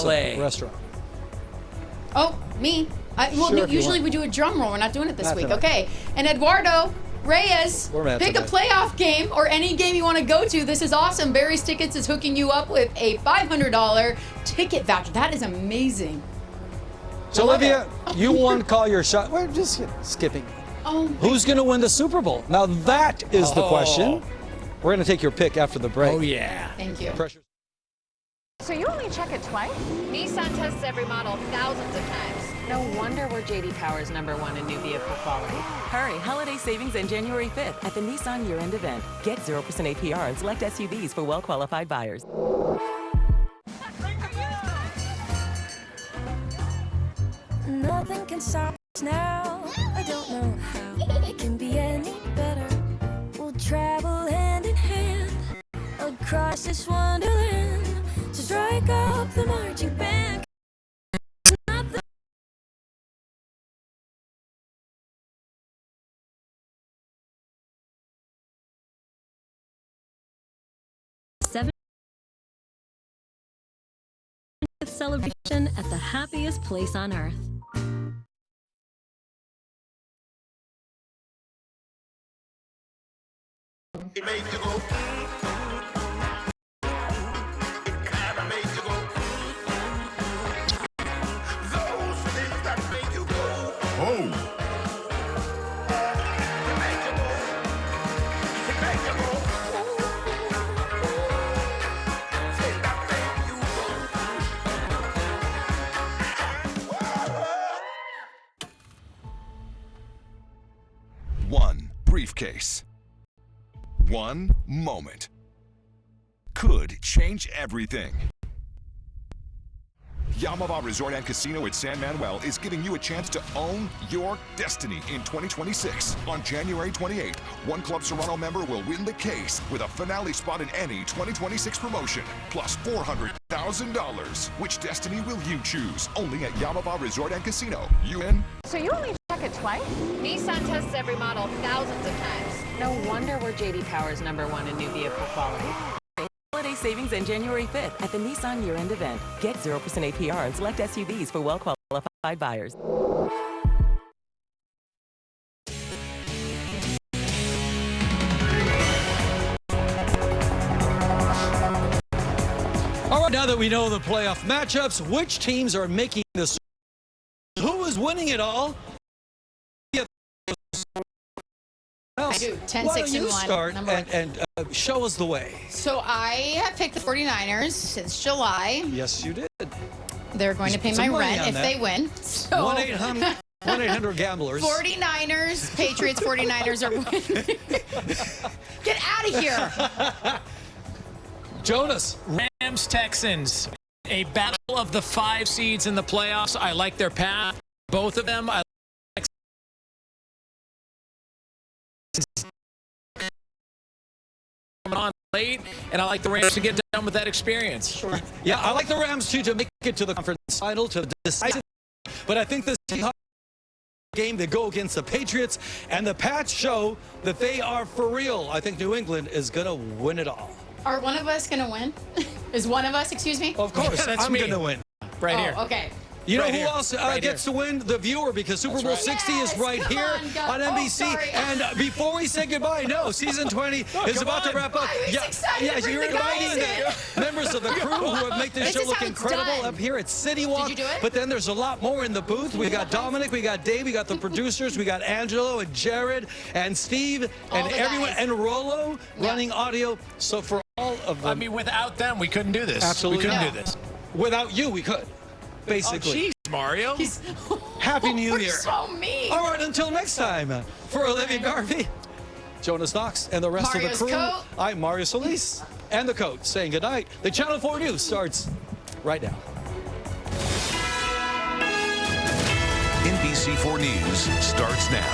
ballet. Restaurant. Oh, me. Well, Sure, no, if you usually want. we do a drum roll. We're not doing it this Not week. tonight. Okay. And Eduardo Reyes, We're mad pick a tonight. playoff game or any game you want to go to. This is awesome. Barry's Tickets is hooking you up with a $500 ticket voucher. That is amazing. So, Olivia, you won Call Your Shot. We're just skipping. Oh, Who's going to win the Super Bowl? Now, that is the question. We're going to take your pick after the break. Oh, yeah. thank you. Pressure. So you only check it twice? Nissan tests every model thousands of times. No wonder we're J.D. Power's #1 in new vehicle quality. Hurry, holiday savings end January 5th at the Nissan year-end event. Get 0% APR on select SUVs for well-qualified buyers. Nothing can stop us now. I don't know how it can be any better. We'll travel hand in hand across this wonderland to strike up the marching band. Nothing. Celebration at the happiest place on earth. It made you go. It kinda made you go. Those things that make you go. Oh. It made you go. It made you go. Things that make you go. One briefcase. One moment could change everything. Yamava Resort and Casino at San Manuel is giving you a chance to own your destiny in 2026. On January 28th, one Club Serrano member will win the case with a finale spot in any 2026 promotion, plus $400,000. Which destiny will you choose? Only at Yamava Resort and Casino. You in? So you only check it twice? Nissan tests every model thousands of times. No wonder we're J.D. Power's #1 in new vehicle quality. Holiday savings end January 5th at the Nissan year-end event. Get 0% APR on select SUVs for well-qualified buyers. All right, now that we know the playoff matchups, which teams are making this? Who is winning it all? I do. 10, Why 6, don't you and 1. start Number one. and show us the way? So I have picked the 49ers since July. Yes, you did. They're going to pay Some my money rent on if that. they win. So 1-800 gamblers. 49ers, Patriots, 49ers are winning. Get out of here. Jonas. Rams, Texans. A battle of the 5 seeds in the playoffs. I like their path. Both of them. I like coming on late, and I like the Rams to get done with that experience. Sure. Yeah, I like the Rams too to make it to the conference final, to decide. But I think the Seahawks game, they go against the Patriots, and the Pats show that they are for real. I think New England is going to win it all. Are one of us going to win? Is one of us, excuse me? Of course, Yeah, that's I'm me. going to win. Right here. Oh, okay. You know Right who here. else Right gets here. to win? The viewer, because Super Bowl right. 60 is Yes, right come here on, go. on Oh, NBC. sorry. And before we say goodbye, no, season 20 is come about to on. wrap up. He's excited to bring you're the guys inviting the members of the crew who have made this This show is look how it's incredible done. up here at City Walk. Did you do it? But then there's a lot more in the booth. We got Dominic, we got Dave, we got the producers, we got Angelo and Jared and Steve and the everyone guys. and Rollo running audio. So for all of them, I mean, without them, we couldn't do this. Absolutely We couldn't not. do this. without you, we could. Oh, Basically. jeez, Mario. Happy New We're Year. so mean. All right, until next time, for Olivia Garvey, Jonas Knox, and the rest Mario's of the crew, coat. I'm Mario Solis, and the coach saying goodnight. The Channel 4 News starts right now. NBC4 News starts now.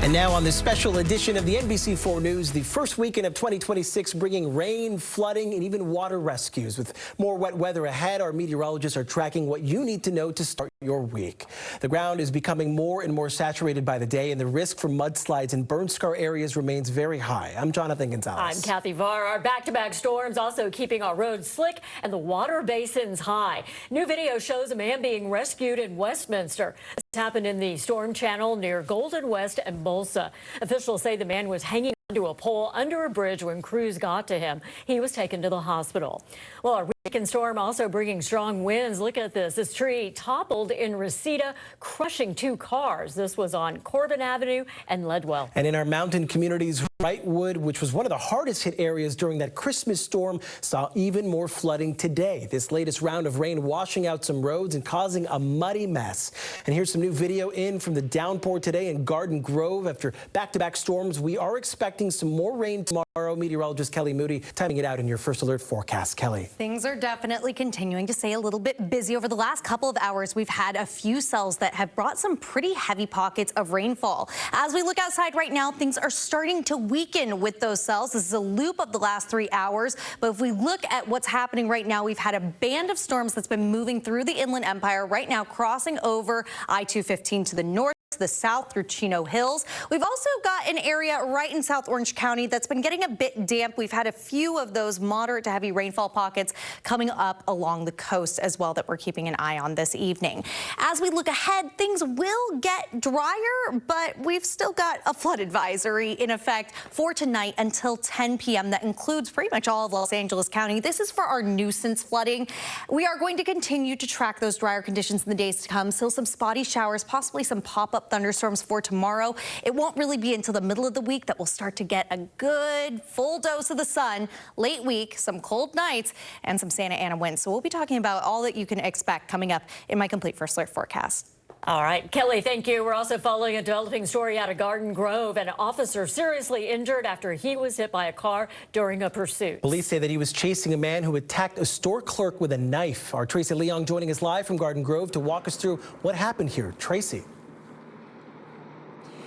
And now on this special edition of the NBC4 News, the first weekend of 2026 bringing rain, flooding, and even water rescues. With more wet weather ahead, our meteorologists are tracking what you need to know to start your week. The ground is becoming more and more saturated by the day, and the risk for mudslides in burn scar areas remains very high. I'm Jonathan Gonzalez. I'm Kathy Varr. Our back-to-back storms also keeping our roads slick and the water basins high. New video shows a man being rescued in Westminster. This happened in the storm channel near Golden West and Bolsa. Officials say the man was hanging onto a pole under a bridge when crews got to him. He was taken to the hospital. Well, our weekend storm also bringing strong winds. Look at this. This tree toppled in Reseda, crushing 2 cars. This was on Corbin Avenue and Ledwell. And in our mountain communities, Wrightwood, which was one of the hardest hit areas during that Christmas storm, saw even more flooding today. This latest round of rain washing out some roads and causing a muddy mess. And here's some new video in from the downpour today in Garden Grove. After back-to-back storms, we are expecting some more rain tomorrow. Meteorologist Kelly Moody timing it out in your first alert forecast. Kelly. Things are definitely continuing to stay a little bit busy. Over the last couple of hours, we've had a few cells that have brought some pretty heavy pockets of rainfall. As we look outside right now, things are starting to weaken with those cells. This is a loop of the last 3 hours. But if we look at what's happening right now, we've had a band of storms that's been moving through the Inland Empire right now, crossing over I-215 to the north, to the south through Chino Hills. We've also got an area right in South Orange County that's been getting a bit damp. We've had a few of those moderate to heavy rainfall pockets coming up along the coast as well that we're keeping an eye on this evening. As we look ahead, things will get drier, but we've still got a flood advisory in effect for tonight until 10 p.m. That includes pretty much all of Los Angeles County. This is for our nuisance flooding. We are going to continue to track those drier conditions in the days to come. Still some spotty showers, possibly some pop-up thunderstorms for tomorrow. It won't really be until the middle of the week that we'll start to get a good full dose of the sun. Late week, some cold nights, and some Santa Ana winds. So we'll be talking about all that you can expect coming up in my complete first alert forecast. All right, Kelly, thank you. We're also following a developing story out of Garden Grove. An officer seriously injured after he was hit by a car during a pursuit. Police say that he was chasing a man who attacked a store clerk with a knife. Our Tracy Leong joining us live from Garden Grove to walk us through what happened here. Tracy.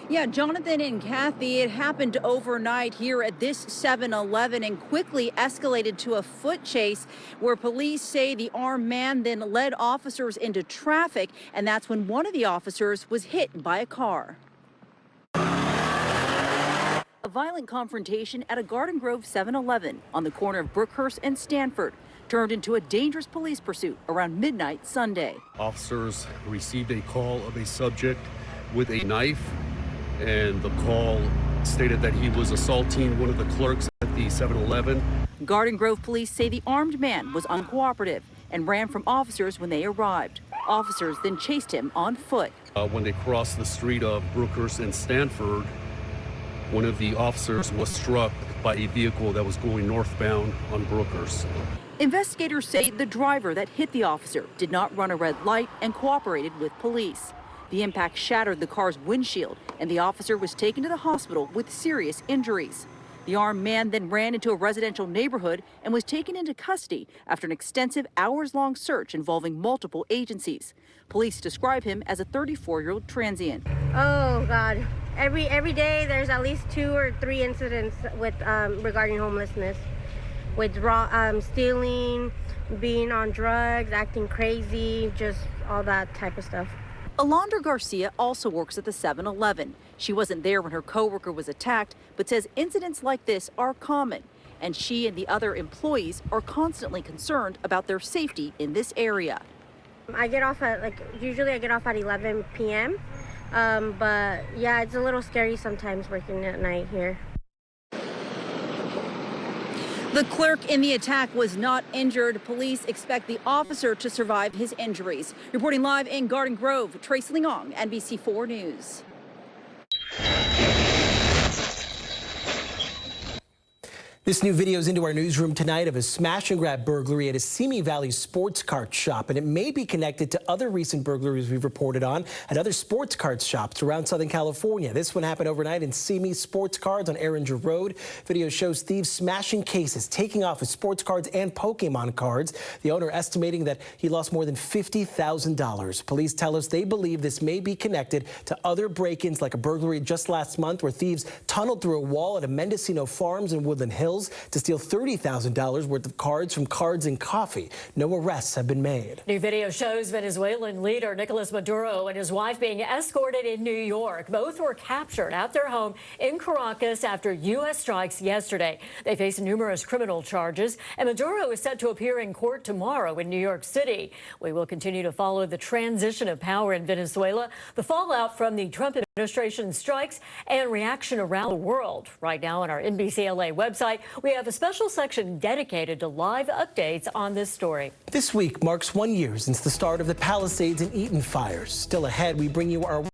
Yeah, Jonathan and Kathy, it happened overnight here at this 7-Eleven and quickly escalated to a foot chase where police say the armed man then led officers into traffic, and that's when one of the officers was hit by a car. A violent confrontation at a Garden Grove 7-Eleven on the corner of Brookhurst and Stanford turned into a dangerous police pursuit around midnight Sunday. Officers received a call of a subject with a knife, and the call stated that he was assaulting one of the clerks at the 7-Eleven. Garden Grove police say the armed man was uncooperative and ran from officers when they arrived. Officers then chased him on foot. When they crossed the street of Brookhurst and Stanford, one of the officers was struck by a vehicle that was going northbound on Brookhurst. Investigators say the driver that hit the officer did not run a red light and cooperated with police. The impact shattered the car's windshield, and the officer was taken to the hospital with serious injuries. The armed man then ran into a residential neighborhood and was taken into custody after an extensive hours-long search involving multiple agencies. Police describe him as a 34-year-old transient. Oh, God. Every day there's at least 2 or 3 incidents with regarding homelessness, with stealing, being on drugs, acting crazy, just all that type of stuff. Alondra Garcia also works at the 7-Eleven. She wasn't there when her coworker was attacked, but says incidents like this are common, and she and the other employees are constantly concerned about their safety in this area. I get off at, usually I get off at 11 p.m., but yeah, it's a little scary sometimes working at night here. The clerk in the attack was not injured. Police expect the officer to survive his injuries. Reporting live in Garden Grove, Tracy Leong, NBC4 News. This This new video is into our newsroom tonight of a smash and grab burglary at a Simi Valley sports cart shop, and it may be connected to other recent burglaries we've reported on at other sports cart shops around Southern California. This one happened overnight in Simi Sports Cards on Erringer Road. Video shows thieves smashing cases, taking off with sports cards and Pokemon cards. The owner estimating that he lost more than $50,000. Police tell us they believe this may be connected to other break-ins, like a burglary just last month where thieves tunneled through a wall at a Mendocino Farms in Woodland Hills to steal $30,000 worth of cards from Cards and Coffee. No arrests have been made. New video shows Venezuelan leader Nicolas Maduro and his wife being escorted in New York. Both were captured at their home in Caracas after U.S. strikes yesterday. They face numerous criminal charges, and Maduro is set to appear in court tomorrow in New York City. We will continue to follow the transition of power in Venezuela, the fallout from the Trump administration strikes, and reaction around the world. Right now on our NBC LA website, we have a special section dedicated to live updates on this story. This week marks 1 year since the start of the Palisades and Eaton fires. Still ahead, we bring you our